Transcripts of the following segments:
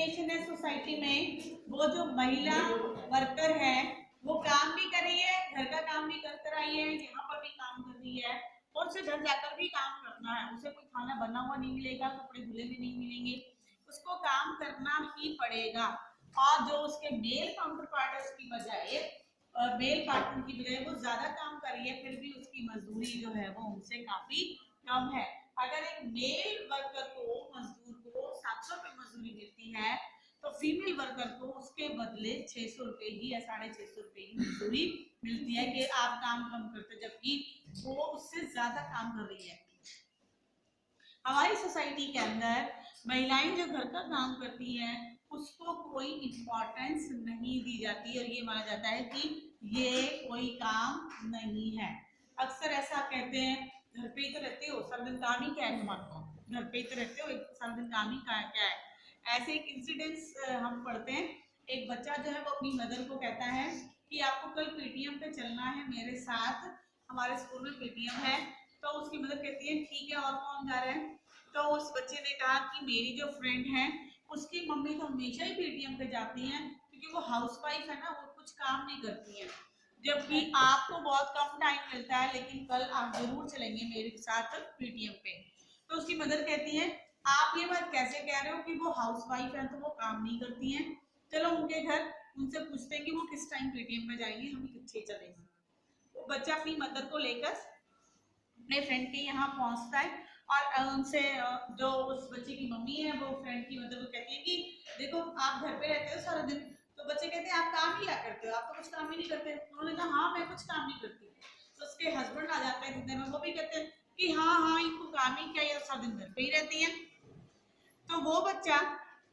Segregation है society में, वो जो महिला वर्कर है वो काम भी कर रही है, घर का काम भी कर रही है, यहाँ पर भी काम कर रही है, और उसे घर जाकर भी काम करना है। उसे कोई खाना बना हुआ नहीं मिलेगा, कपड़े धुले हुए नहीं मिलेंगे, उसको काम करना ही पड़ेगा। और जो उसके मेल काउंटर पार्ट है उसकी बजाय मेल पार्टनर की बजाय वो ज्यादा काम कर रही है, फिर भी उसकी मजदूरी जो है वो उनसे काफी कम है। अगर एक मेल वर्कर को मजदूर को 700 रुपए मजदूरी मिलती है तो फीमेल वर्कर को उसके बदले 600 रुपए ही या 650 रुपए की मजदूरी मिलती है कि आप काम कम करते, जबकि वो उससे ज्यादा काम कर रही है। हमारी सोसाइटी के अंदर महिलाएं जो घर का काम करती हैं उसको कोई इम्पोर्टेंस नहीं दी जाती और ये माना जाता है कि ये कोई काम नहीं है। अक्सर ऐसा कहते हैं, घर पे ही तो रहते हो, सारा दिन काम ही क्या है तुम्हारा, घर पे ही तो रहते हो, सारा दिन काम ही क्या है। ऐसे एक इंसिडेंट्स हम पढ़ते हैं। एक बच्चा जो है वो अपनी मदर को कहता है कि आपको कल पीटीएम पे चलना है मेरे साथ, हमारे स्कूल में पीटीएम है। तो उसकी मदर कहती है ठीक है, और कौन जा रहा है? तो उस बच्चे ने कहा कि मेरी जो फ्रेंड है उसकी मम्मी तो हमेशा ही पीटीएम पे जाती हैं, क्योंकि वो हाउसवाइफ है ना, वो कुछ काम नहीं करती है, जबकि आपको बहुत कम टाइम मिलता है, लेकिन कल आप जरूर चलेंगे मेरे साथ पीटीएम पे। तो उसकी मदर कहती है आप ये बात कैसे कह रहे हो कि वो हाउसवाइफ है तो वो काम नहीं करती हैं, चलो उनके घर, उनसे पूछते हैं कि वो किस टाइम पीटीएम पे जाएंगे, हम कितने चलेंगे। वो बच्चा अपनी मदर को लेकर अपने फ्रेंड के यहाँ पहुंचता है और उनसे जो उस बच्चे की मम्मी है वो फ्रेंड की मदर को कहती है कि देखो आप घर पे रहते हो सारा दिन, तो बच्चे कहते हैं आप काम ही क्या करते हो, आप तो कुछ काम ही नहीं करते। उन्होंने कहा हाँ मैं कुछ काम नहीं करती। तो उसके हस्बैंड आ जाते हैं जितने में, वो भी कहते हैं कि हाँ हाँ इनको काम ही क्या, ये सारा दिन घर पे ही रहती है। तो वो बच्चा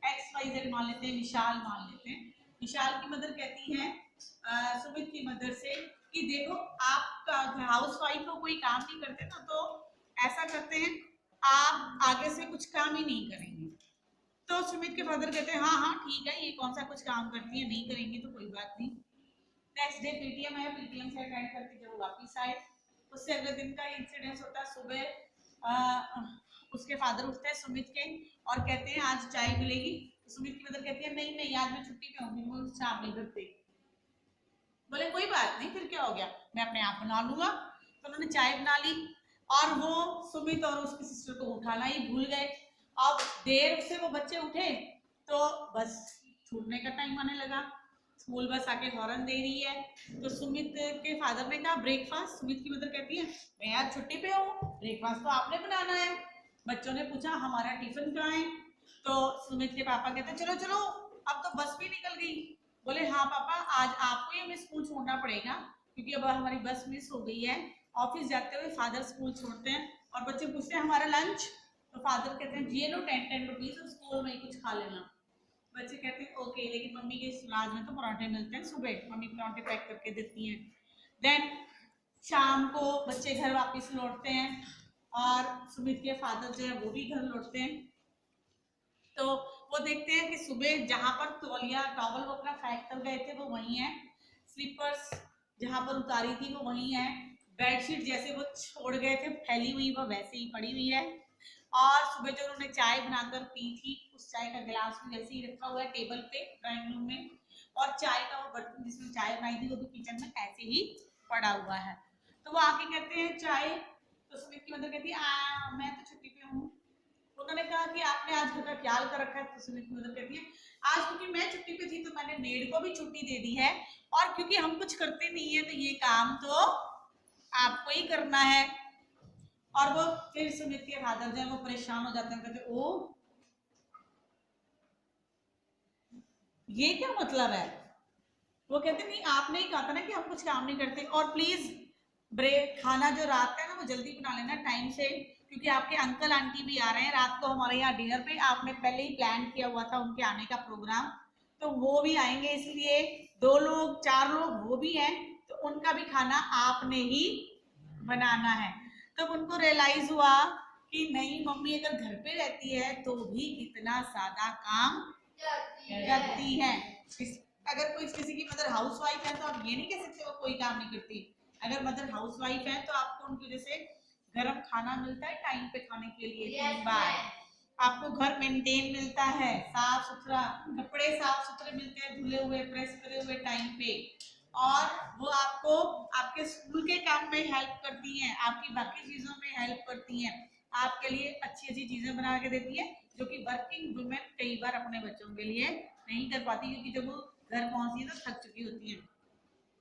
XYZ मान लेते हैं, विशाल मान लेते हैं। विशाल की मदर कहती है सुमित की मदर से कि देखो आप हाउस वाइफ हो, कोई काम नहीं करते ना, तो ऐसा करते हैं आप आगे से कुछ काम ही नहीं करेंगे। तो सुमित के फादर कहते हैं हाँ हाँ ठीक है, ये कौन सा कुछ काम करती है, नहीं करेंगे तो कोई बात नहीं। नेक्स्ट डे पीटीएम है, पीटीएम से अटेंड करके जब वापिस आए, उससे अगले दिन का इंसिडेंस होता है। सुबह उसके फादर उठते हैं सुमित के और कहते हैं आज चाय मिलेगी। तो सुमित की मदर कहती है नहीं नहीं आज मैं छुट्टी पे हूँ, वो शाम नहीं करते। बोले कोई बात नहीं, फिर क्या हो गया, मैं अपने आप बना लूंगा। तो उन्होंने चाय बना ली और वो सुमित और उसकी सिस्टर को उठाना ही भूल गए। अब देर से वो बच्चे उठे तो बस छूटने का टाइम आने लगा, स्कूल बस आके हॉर्न दे रही है। तो सुमित के फादर ने कहा ब्रेकफास्ट। सुमित की मदर कहती है मैं आज छुट्टी पे हूँ, ब्रेकफास्ट तो आपने बनाना है। बच्चों ने पूछा हमारा टिफिन कहाँ है? तो सुमित के पापा कहते चलो चलो अब तो बस भी निकल गई। बोले हाँ पापा आज आपको ही हमें स्कूल छोड़ना पड़ेगा, क्योंकि अब हमारी बस मिस हो गई है। ऑफिस जाते हुए फादर स्कूल छोड़ते हैं और बच्चे पूछते हैं हमारा लंच। तो फादर कहते हैं ये लो 10 रुपीज, स्कूल में ही कुछ खा लेना। बच्चे कहते हैं ओके, लेकिन मम्मी के सलाद में तो पराठे मिलते हैं, सुबह मम्मी पराठे पैक करके देती हैं। देन शाम को बच्चे घर वापस लौटते हैं और सुमित के फादर जो है वो भी घर लौटते हैं। तो वो देखते हैं कि सुबह जहां पर तौलिया टॉवल वो अपना फेंक कर गए थे वो वहीं है, स्लीपर्स जहां पर उतारी थी वो वहीं है, बेडशीट जैसे वो छोड़ गए थे फैली हुई वो वैसे ही पड़ी हुई है, और सुबह जो उन्होंने चाय बनाकर पी थी उस चाय का गिलास भी वैसे ही रखा हुआ है टेबल पे ड्राइंग रूम में, और चाय का वो बर्तन जिसमें चाय बनाई थी वो भी किचन में ऐसे ही पड़ा हुआ है। तो वो आके कहते हैं चाय। तो सुमित की मदर कहती है मैं तो छुट्टी पे हूँ। उन्होंने कहा कि आपने आज घर का ख्याल कर रखा है? तो सुमित की मदर कहती है आज क्योंकि मैं छुट्टी पे थी तो मैंने मेड को भी छुट्टी दे दी है, और क्योंकि हम कुछ करते नहीं है तो ये काम तो आपको ही करना है। और वो फिर सुमित के फादर जो है वो परेशान हो जाते हैं, कहते ओ ये क्या मतलब है? वो कहते नहीं आपने ही कहा था ना कि हम कुछ काम नहीं करते, और प्लीज ब्रेक खाना जो रात का है ना वो जल्दी बना लेना टाइम से, क्योंकि आपके अंकल आंटी भी आ रहे हैं रात को हमारे यहाँ डिनर पे, आपने पहले ही प्लान किया हुआ था उनके आने का प्रोग्राम, तो वो भी आएंगे, इसलिए 2 लोग 4 लोग वो भी हैं तो उनका भी खाना आपने ही बनाना है। तब तो उनको रियलाइज हुआ कि नहीं मम्मी अगर घर पे रहती है तो भी कितना सादा काम करती है। अगर कोई किसी की मदर हाउस वाइफ है तो आप ये नहीं कह सकते वो कोई काम नहीं करती। अगर मदर हाउस वाइफ है तो आपको उनकी वजह से गर्म खाना मिलता है टाइम पे खाने के लिए 3 बार। आपको घर मेंटेन मिलता है, साफ सुथरा, कपड़े साफ सुथरे मिलते हैं, धुले हुए, प्रेस करे हुए टाइम पे, और वो आपको आपके स्कूल के काम में हेल्प करती हैं, आपकी बाकी चीजों में हेल्प करती हैं, आपके लिए अच्छी अच्छी चीजें बना के देती है, जो कि वर्किंग वुमेन कई बार अपने बच्चों के लिए नहीं कर पाती, क्योंकि जब वो घर पहुंचती है तो थक चुकी होती है।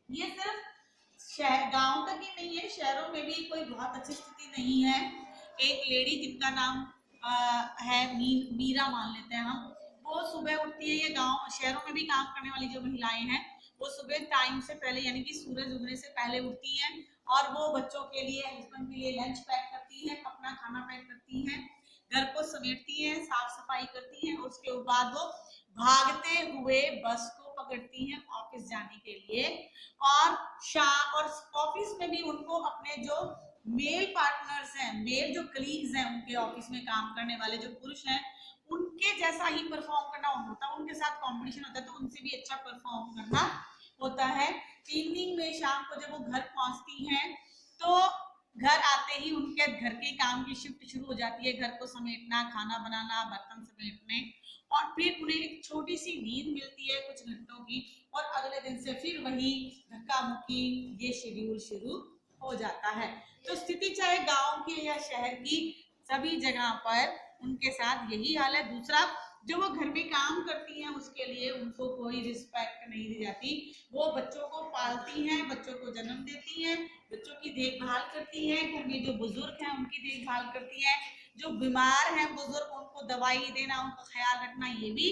ये सिर्फ शहर गांव तक ही नहीं है, शहरों में भी कोई बहुत अच्छी स्थिति नहीं है। एक लेडी जिनका नाम है मीरा मान लेते हैं हम, वो सुबह उठती है, ये गांव शहरों में भी काम करने वाली जो महिलाएं हैं वो सुबह टाइम से पहले यानी कि सूरज उगने से पहले उठती हैं, और वो बच्चों के लिए, हस्बैंड के लिए लंच पैक करती है, अपना खाना पैक करती है, घर को समेटती है, साफ सफाई करती है, उसके बाद वो भागते हुए बस को पकड़ती हैं ऑफिस जाने के लिए। और शाम और ऑफिस में भी उनको अपने जो मेल पार्टनर्स हैं, मेल जो कलीग्स हैं उनके ऑफिस में काम करने वाले जो पुरुष हैं, उनके जैसा ही परफॉर्म करना होता है, उनके साथ कंपटीशन होता है, तो उनसे भी अच्छा परफॉर्म करना होता है। इवनिंग में शाम को जब वो घर पहुंचती हैं तो घर आते ही उनके घर के काम की शिफ्ट शुरू हो जाती है, घर को समेटना, खाना बनाना, बर्तन समेटने, और फिर उन्हें एक छोटी सी नींद मिलती है कुछ घंटों की, और अगले दिन से फिर वही धक्का मुक्की ये शेड्यूल शुरू हो जाता है। तो स्थिति चाहे गांव की या शहर की, सभी जगह पर उनके साथ यही हाल है। दूसरा, जो वो घर में काम करती हैं उसके लिए उनको कोई रिस्पेक्ट नहीं दी जाती। वो बच्चों को पालती हैं, बच्चों को जन्म देती हैं, बच्चों की देखभाल करती हैं, घर में जो बुजुर्ग हैं उनकी देखभाल करती हैं, जो बीमार हैं बुजुर्ग उनको दवाई देना, उनका ख्याल रखना, ये भी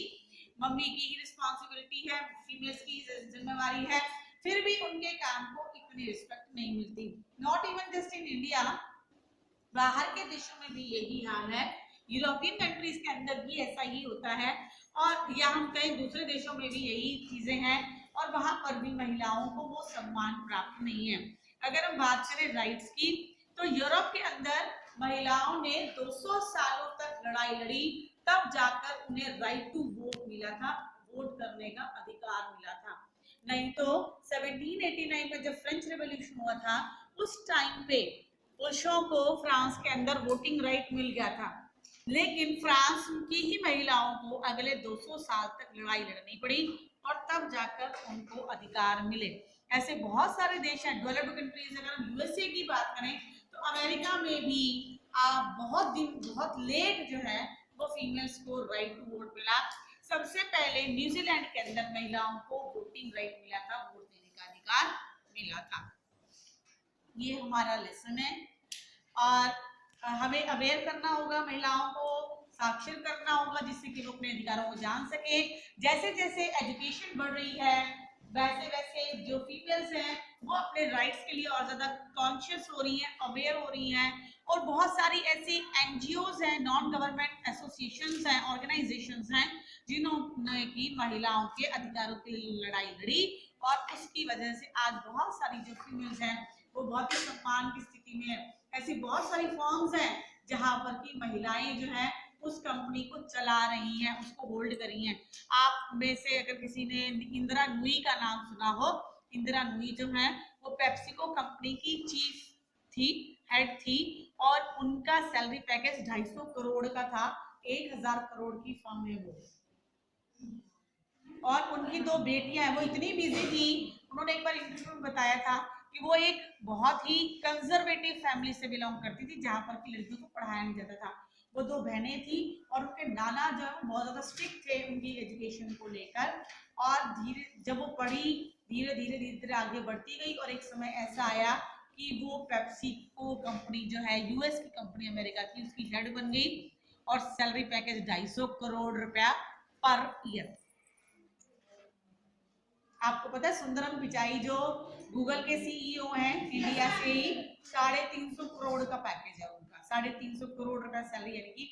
मम्मी की ही रिस्पॉन्सिबिलिटी है, फीमेल्स की जिम्मेवारी है। फिर भी उनके काम को इतनी रिस्पेक्ट नहीं मिलती। Not even just in India, बाहर के देशों में भी यही हाल है, यूरोपियन कंट्रीज के अंदर भी ऐसा ही होता है, और या हम कहीं दूसरे देशों में भी यही चीजें हैं, और वहां पर भी महिलाओं को वो सम्मान प्राप्त नहीं है। अगर हम बात करें राइट्स की, तो यूरोप के अंदर महिलाओं ने 200 सालों तक लड़ाई लड़ी, तब जाकर उन्हें राइट टू वोट मिला था, वोट करने का अधिकार मिला था। नहीं तो 1789 में जब फ्रेंच रेवोल्यूशन हुआ था, उस टाइम पे पुरुषों को फ्रांस के अंदर वोटिंग राइट मिल गया था, लेकिन फ्रांस की ही महिलाओं को अगले 200 साल तक लड़ाई लड़नी पड़ी, और तब जाकर उनको अधिकार मिले। ऐसे बहुत सारे देश हैं डेवलप्ड कंट्रीज। अगर हम यूएसए की बात करें तो अमेरिका में भी बहुत लेट जो है वो फीमेल्स को राइट टू वोट मिला। सबसे पहले न्यूजीलैंड के अंदर महिलाओं को वोटिंग राइट मिला था, वोट देने का अधिकार मिला था। ये हमारा लेसन है, और हमें अवेयर करना होगा, महिलाओं को साक्षर करना होगा, जिससे कि वो अपने अधिकारों को जान सके। जैसे जैसे एजुकेशन बढ़ रही है वैसे वैसे जो फीमेल्स हैं वो अपने राइट्स के लिए और ज्यादा कॉन्शियस हो रही हैं, अवेयर हो रही हैं, और बहुत सारी ऐसी एनजीओज हैं, नॉन गवर्नमेंट एसोसिएशंस हैं, ऑर्गेनाइजेशंस हैं, जिन्होंने की महिलाओं के अधिकारों के लिए लड़ाई लड़ी, और उसकी वजह से आज बहुत सारी जो फीमेल्स हैं वो बहुत ही सम्मान की स्थिति में है। ऐसी बहुत सारी फॉर्म्स हैं जहां पर की महिलाएं जो है उस कंपनी को चला रही हैं, उसको होल्ड कर रही हैं। आप में से अगर किसी ने इंदिरा नूई का नाम सुना हो, इंदिरा नूई जो है वो पेप्सिको कंपनी की चीफ थी, हेड थी, और उनका सैलरी पैकेज 250 करोड़ का था। 1000 करोड़ की फर्म है वो, और उनकी 2 बेटियां हैं। वो इतनी बिजी थी, उन्होंने एक बार इंटरव्यू में बताया था कि वो एक बहुत ही कंजर्वेटिव फैमिली से बिलोंग करती थी, जहां पर की लड़कियों को पढ़ाया नहीं जाता था। वो 2 बहनें थी, और उनके नाना जो है बहुत ज्यादा स्ट्रिक्ट थे उनकी एजुकेशन को लेकर, और धीरे जब वो पढ़ी धीरे धीरे धीरे धीरे आगे बढ़ती गई, और एक समय ऐसा आया कि वो पेप्सिको कंपनी जो है यूएस की कंपनी, अमेरिका की, उसकी हेड बन गई, और सैलरी पैकेज 250 करोड़ रुपया पर ईयर। आपको पता है सुंदरम पिचाई जो गूगल के सीईओ हैं इंडिया से ही, 350 करोड़ का पैकेज है उनका, 350 करोड़ रुपया सैलरी, यानी कि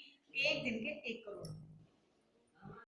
एक दिन के 1 करोड़।